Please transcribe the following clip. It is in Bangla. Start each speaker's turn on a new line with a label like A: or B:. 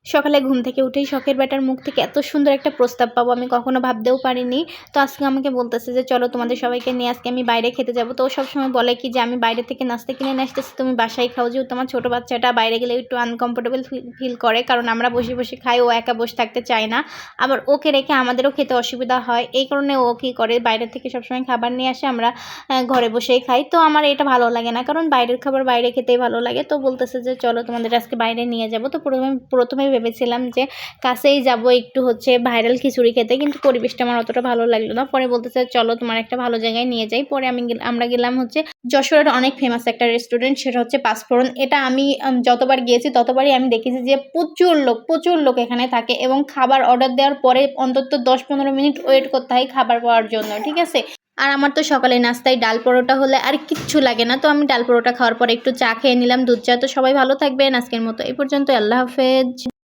A: সকালে ঘুম থেকে উঠেই শখের বেটার মুখ থেকে এত সুন্দর একটা প্রস্তাব পাবো আমি কখনো ভাবতেও পারিনি। তো আজকে আমাকে বলতেছে যে চলো তোমাদের সবাইকে নিয়ে আজকে আমি বাইরে খেতে যাবো। তো ও সবসময় বলে কি যে আমি বাইরে থেকে নাস্তা কিনে নিয়ে আসতেছি, তুমি বাসায় খাও। যেহেতু আমার ছোটো বাচ্চাটা বাইরে গেলে একটু আনকমফোর্টেবল ফিল করে, কারণ আমরা বসে বসে খাই, ও একা বসে থাকতে চায় না। আবার ওকে রেখে আমাদেরও খেতে অসুবিধা হয়, এই কারণে ও কী করে বাইরে থেকে সবসময় খাবার নিয়ে আসে, আমরা ঘরে বসেই খাই। তো আমার এটা ভালো লাগে না, কারণ বাইরের খাবার বাইরে খেতেই ভালো লাগে। তো বলতেছে যে চলো তোমাদের আজকে বাইরে নিয়ে যাবো। তো প্রথমে ভেবেছিলাম যে কাছেই যাব একটু ভাইরাল খিচুড়ি খেতে, কিন্তু পরিবেশটা আমার অতটা ভালো লাগলো না। পরে বলতেছে চলো তোমার একটা ভালো জায়গায় নিয়ে যাই। পরে আমরা গেলাম যশোরের অনেক ফেমাস একটা রেস্টুরেন্ট, সেটা হচ্ছে পাঁচফোড়ন। এটা আমি যতবার গিয়েছি ততবারই আমি দেখেছি যে প্রচুর লোক এখানে থাকে, এবং খাবার অর্ডার দেওয়ার পরে অন্তত 10-15 মিনিট ওয়েট করতে হয় খাবার পাওয়ার জন্য, ঠিক আছে। আর আমার তো সকালে নাস্তায় ডাল পরোটা হলে আর কিচ্ছু লাগে না। তো আমি ডাল পরোটা খাওয়ার পরে একটু চা খেয়ে নিলাম, দুধ চা। তো সবাই ভালো থাকবেন, আজকের মতো এই পর্যন্ত, আল্লাহ হাফেজ।